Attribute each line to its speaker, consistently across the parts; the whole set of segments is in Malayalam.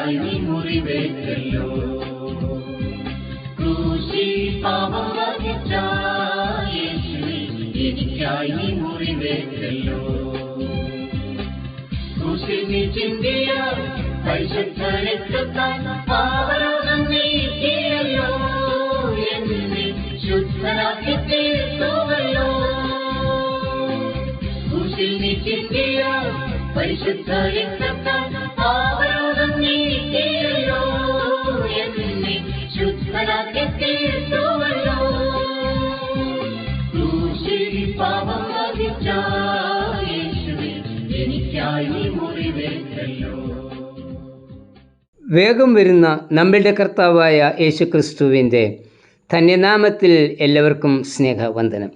Speaker 1: എനിക്കായി നീ മുറിവേറ്റല്ലോ. ക്രൂശിൽ പാപം വഹിച്ച യേശുവേ, എനിക്കായി നീ മുറിവേറ്റല്ലോ. ക്രൂശിൽ നീ ചിന്തിയ പരിശുദ്ധ രക്തത്താൽ പാപരോഗം നീക്കിയല്ലോ. എന്നെ ശുദ്ധനാക്കി തീർത്തുവല്ലോ. ക്രൂശിൽ നീ ചിന്തിയ പരിശുദ്ധ രക്തത്താൽ പാപരോഗം നീക്കിയല്ലോ. എന്നെ ശുദ്ധനാക്കി തീർത്തുവല്ലോ. ക്രൂശിൽ പാപം വഹിച്ച യേശുവേ, എനിക്കായി നീ മുറിവേറ്റല്ലോ.
Speaker 2: വേഗം വരുന്ന നമ്മളുടെ കർത്താവായ യേശുക്രിസ്തുവിൻ്റെ ധന്യനാമത്തിൽ എല്ലാവർക്കും സ്നേഹവന്ദനം.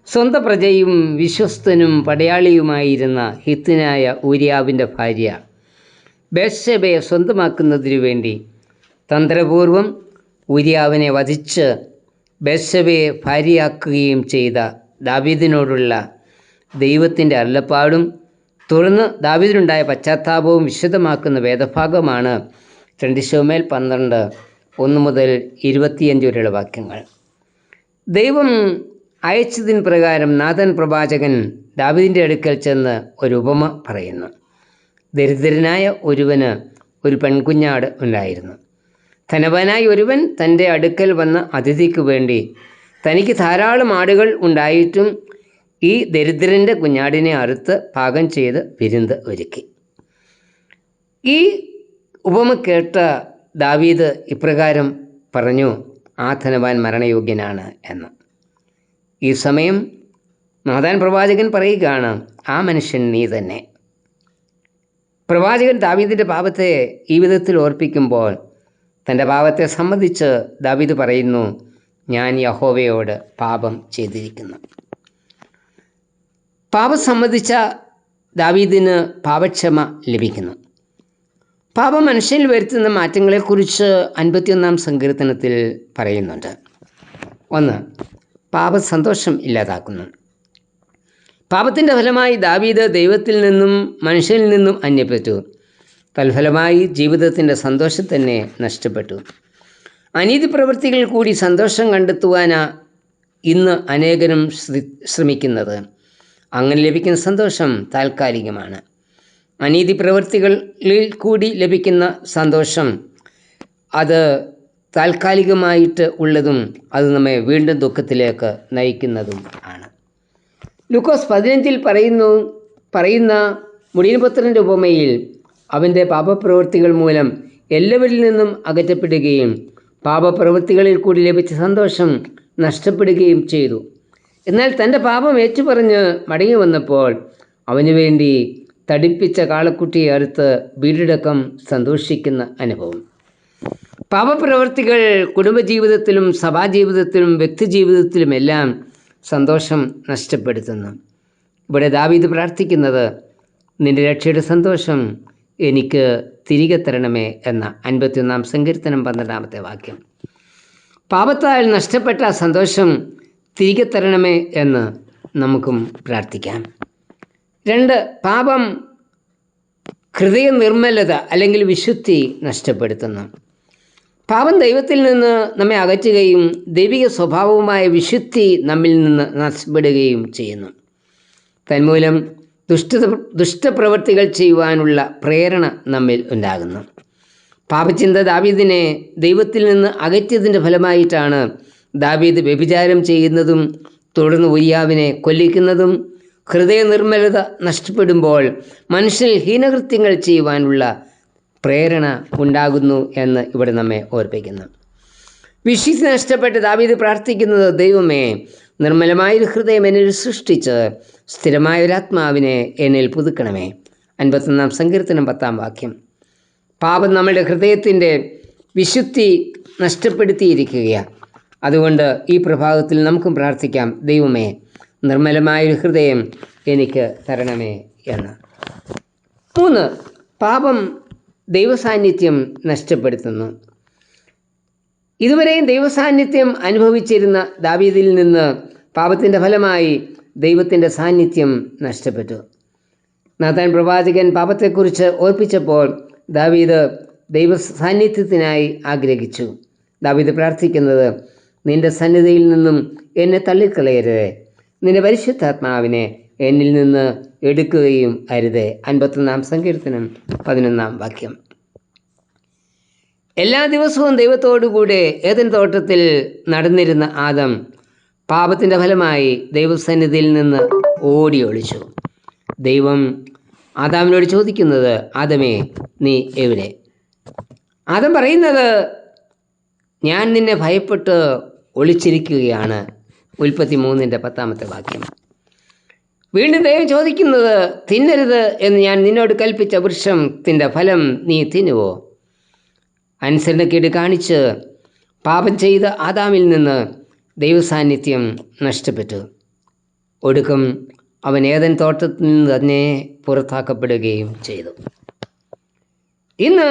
Speaker 2: സ്വന്തം പ്രജയും വിശ്വസ്തനും പടയാളിയുമായിരുന്ന ഹിത്യനായ ഊരിയാവിൻ്റെ ഭാര്യ ബത്ശേബയെ സ്വന്തമാക്കുന്നതിനു വേണ്ടി തന്ത്രപൂർവം ഊരിയാവിനെ വധിച്ച് ബത്ശേബയെ ഭാര്യയാക്കുകയും ചെയ്ത ദാവീദിനോടുള്ള ദൈവത്തിൻ്റെ അരുളപ്പാടും തുടർന്ന് ദാവീദിനുണ്ടായ പശ്ചാത്താപവും വിശദമാക്കുന്ന വേദഭാഗമാണ് 2 ശമൂവേൽ 12 1 മുതൽ 25 വരെയുള്ള വാക്യങ്ങൾ. ദൈവം അയച്ചതിന് പ്രകാരം നാഥാൻ പ്രവാചകൻ ദാവീദിൻ്റെ അടുക്കൽ ചെന്ന് ഒരു ഉപമ പറയുന്നു. ദരിദ്രനായ ഒരുവന് ഒരു പെൺകുഞ്ഞാട് ഉണ്ടായിരുന്നു. ധനവാനായ ഒരുവൻ തൻ്റെ അടുക്കൽ വന്ന അതിഥിക്ക് വേണ്ടി തനിക്ക് ധാരാളം ആടുകൾ ഉണ്ടായിട്ടും ഈ ദരിദ്രൻ്റെ കുഞ്ഞാടിനെ അറുത്ത് പാകം ചെയ്ത് വിരുന്ന് ഒരുക്കി. ഈ ഉപമ കേട്ട ദാവീദ് ഇപ്രകാരം പറഞ്ഞു, ആ ധനവാൻ മരണയോഗ്യനാണ് എന്ന്. ഈ സമയം നാഥാൻ പ്രവാചകൻ പറയുകയാണ്, ആ മനുഷ്യൻ നീ തന്നെ. പ്രവാചകൻ ദാവീദിൻ്റെ പാപത്തെ ഈ വിധത്തിൽ ഓർപ്പിക്കുമ്പോൾ തൻ്റെ പാപത്തെ സമ്മതിച്ച് ദാവീദ് പറയുന്നു, ഞാൻ യഹോവയോട് പാപം ചെയ്തിരിക്കുന്നു. പാപം സമ്മതിച്ച ദാവീദിന് പാപക്ഷമ ലഭിക്കുന്നു. പാപം മനുഷ്യനിൽ വരുത്തുന്ന മാറ്റങ്ങളെക്കുറിച്ച് 51-ാം സങ്കീർത്തനത്തിൽ പറയുന്നുണ്ട്. 1. പാപം സന്തോഷം ഇല്ലാതാക്കുന്നു. പാപത്തിൻ്റെ ഫലമായി ദാവീദ് ദൈവത്തിൽ നിന്നും മനുഷ്യനിൽ നിന്നും അന്യപ്പെട്ടു. തൽഫലമായി ജീവിതത്തിൻ്റെ സന്തോഷം തന്നെ നഷ്ടപ്പെട്ടു. അനീതി പ്രവൃത്തികളിൽ കൂടി സന്തോഷം കണ്ടെത്തുവാനാണ് ഇന്ന് അനേകരും ശ്രമിക്കുന്നത്. അങ്ങനെ ലഭിക്കുന്ന സന്തോഷം താൽക്കാലികമാണ്. അനീതി പ്രവൃത്തികളിൽ കൂടി ലഭിക്കുന്ന സന്തോഷം അത് താൽക്കാലികമായിട്ട് ഉള്ളതും അത് നമ്മെ വീണ്ടും ദുഃഖത്തിലേക്ക് നയിക്കുന്നതും ആണ്. ലൂക്കോസ് 15 പറയുന്ന മുടിയൻപുത്രൻ്റെ ഉപമയിൽ അവൻ്റെ പാപപ്രവൃത്തികൾ മൂലം എല്ലാവരിൽ നിന്നും അകറ്റപ്പെടുകയും പാപപ്രവൃത്തികളിൽ കൂടി ലഭിച്ച സന്തോഷം നഷ്ടപ്പെടുകയും ചെയ്തു. എന്നാൽ തൻ്റെ പാപം ഏറ്റുപറഞ്ഞ് മടങ്ങി വന്നപ്പോൾ അവന് വേണ്ടി തടിപ്പിച്ച കാളക്കുട്ടിയെ അറുത്ത് വീടടക്കം സന്തോഷിക്കുന്ന അനുഭവം. പാപപ്രവൃത്തികൾ കുടുംബജീവിതത്തിലും സഭാജീവിതത്തിലും വ്യക്തിജീവിതത്തിലുമെല്ലാം സന്തോഷം നഷ്ടപ്പെടുത്തുന്നു. ഇവിടെ ദാവീദ് പ്രാർത്ഥിക്കുന്നത്, നിന്റെ രക്ഷയുടെ സന്തോഷം എനിക്ക് തിരികെ തരണമേ എന്ന 51-ാം സങ്കീർത്തനം 12-ാമത്തെ വാക്യം. പാപത്താൽ നഷ്ടപ്പെട്ട സന്തോഷം തിരികെ തരണമേ എന്ന് നമുക്കും പ്രാർത്ഥിക്കാം. 2. പാപം ഹൃദയ നിർമ്മലത അല്ലെങ്കിൽ വിശുദ്ധി നഷ്ടപ്പെടുത്തുന്നു. പാപം ദൈവത്തിൽ നിന്ന് നമ്മെ അകറ്റുകയും ദൈവിക സ്വഭാവവുമായ വിശുദ്ധി നമ്മിൽ നിന്ന് നഷ്ടപ്പെടുകയും ചെയ്യുന്നു. തന്മൂലം ദുഷ്ടപ്രവൃത്തികൾ ചെയ്യുവാനുള്ള പ്രേരണ നമ്മിൽ ഉണ്ടാകുന്നു. പാപചിന്ത ദാവീദിനെ ദൈവത്തിൽ നിന്ന് അകറ്റിയതിൻ്റെ ഫലമായിട്ടാണ് ദാവീദ് വ്യഭിചാരം ചെയ്യുന്നതും തുടർന്ന് ഊരിയാവിനെ കൊല്ലിക്കുന്നതും. ഹൃദയ നിർമ്മലത നഷ്ടപ്പെടുമ്പോൾ മനുഷ്യനിൽ ഹീനകൃത്യങ്ങൾ ചെയ്യുവാനുള്ള പ്രേരണ ഉണ്ടാകുന്നു എന്ന് ഇവിടെ നമ്മെ ഓർപ്പിക്കുന്നു. വിശുദ്ധി നഷ്ടപ്പെട്ട് ദാവീദ് പ്രാർത്ഥിക്കുന്നത്, ദൈവമേ, നിർമ്മലമായൊരു ഹൃദയം എന്നിൽ സൃഷ്ടിച്ച് സ്ഥിരമായൊരാത്മാവിനെ എന്നിൽ പുതുക്കണമേ. 51-ാം സങ്കീർത്തനം 10-ാം വാക്യം. പാപം നമ്മുടെ ഹൃദയത്തിൻ്റെ വിശുദ്ധി നഷ്ടപ്പെടുത്തിയിരിക്കുകയാണ്. അതുകൊണ്ട് ഈ പ്രഭാതത്തിൽ നമുക്കും പ്രാർത്ഥിക്കാം, ദൈവമേ, നിർമ്മലമായൊരു ഹൃദയം എനിക്ക് തരണമേ എന്ന്. 3. പാപം ദൈവസാന്നിധ്യം നഷ്ടപ്പെടുത്തുന്നു. ഇതുവരെയും ദൈവസാന്നിധ്യം അനുഭവിച്ചിരുന്ന ദാവീദിൽ നിന്ന് പാപത്തിൻ്റെ ഫലമായി ദൈവത്തിൻ്റെ സാന്നിധ്യം നഷ്ടപ്പെട്ടു. നാഥാൻ പ്രവാചകൻ പാപത്തെക്കുറിച്ച് ഓർപ്പിച്ചപ്പോൾ ദാവീദ് ദൈവ സാന്നിധ്യത്തിനായി ആഗ്രഹിച്ചു. ദാവീദ് പ്രാർത്ഥിക്കുന്നത്, നിന്റെ സന്നിധിയിൽ നിന്നും എന്നെ തള്ളിക്കളയരുതേ, നിന്റെ പരിശുദ്ധാത്മാവിനെ എന്നിൽ നിന്ന് എടുക്കുകയും അരുതേ. 51-ാം സങ്കീർത്തനം 11-ാം വാക്യം. എല്ലാ ദിവസവും ദൈവത്തോടുകൂടെ ഏദൻ തോട്ടത്തിൽ നടന്നിരുന്ന ആദം പാപത്തിൻ്റെ ഫലമായി ദൈവസന്നിധിയിൽ നിന്ന് ഓടി ഒളിച്ചു. ദൈവം ആദാമിനോട് ചോദിക്കുന്നത്, ആദമേ, നീ എവിടെ? ആദം പറയുന്നത്, ഞാൻ നിന്നെ ഭയപ്പെട്ട് ഒളിച്ചിരിക്കുകയാണ്. ഉൽപ്പത്തി 3-10 വാക്യം. വീണ്ടും ദൈവം ചോദിക്കുന്നത്, തിന്നരുത് എന്ന് ഞാൻ നിന്നോട് കൽപ്പിച്ച വൃക്ഷത്തിൻ്റെ ഫലം നീ തിന്നുവോ? അനുസരണക്കേട് കാണിച്ച് പാപം ചെയ്ത ആദാമിൽ നിന്ന് ദൈവസാന്നിധ്യം നഷ്ടപ്പെട്ടു. ഒടുക്കം അവൻ ഏദൻ തോട്ടത്തിൽ നിന്ന് തന്നെ പുറത്താക്കപ്പെടുകയും ചെയ്തു. ഇന്ന്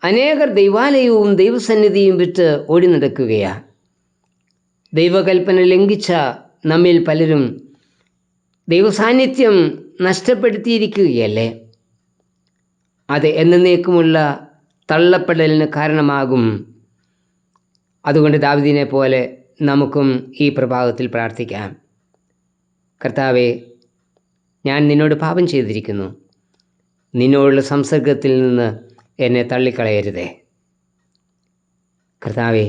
Speaker 2: അനേകർ ദൈവാലയവും ദൈവസന്നിധിയും വിട്ട് ഓടി നടക്കുകയാണ്. ദൈവകൽപ്പന ലംഘിച്ച നമ്മിൽ പലരും ദൈവസാന്നിധ്യം നഷ്ടപ്പെടുത്തിയിരിക്കുകയല്ലേ? അത് എന്നേക്കുമുള്ള തള്ളപ്പെടലിന് കാരണമാകും. അതുകൊണ്ട് ദാവീദിനെ പോലെ നമുക്കും ഈ പ്രഭാതത്തിൽ പ്രാർത്ഥിക്കാം. കർത്താവേ, ഞാൻ നിന്നോട് പാപം ചെയ്തിരിക്കുന്നു. നിന്നോടുള്ള സംസർഗത്തിൽ നിന്ന് എന്നെ തള്ളിക്കളയരുതേ. കർത്താവേ,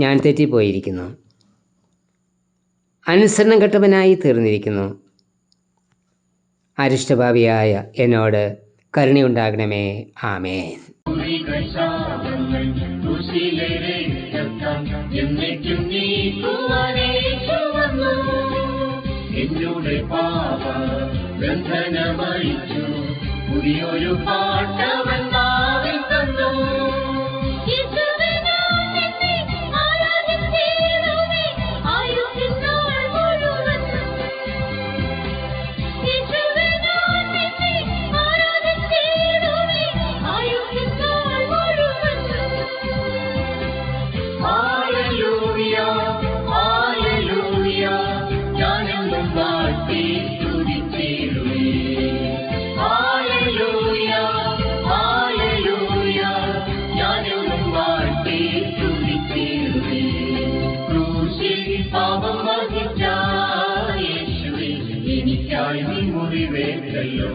Speaker 2: ഞാൻ തെറ്റിപ്പോയിരിക്കുന്നു, അനുസരണം കെട്ടവനായി തീർന്നിരിക്കുന്നു. അരിഷ്ടഭാവിയായ എന്നോട് കരുണയുണ്ടാകണമേ. ആമേൻ.
Speaker 1: എന്നോട് പാപ ബന്ധനമഴിച്ചു, പുതിയൊരു പാട്ടവൻ നാവിൽ തന്നു. എനിക്കായി മുറിവേറ്റല്ലോ.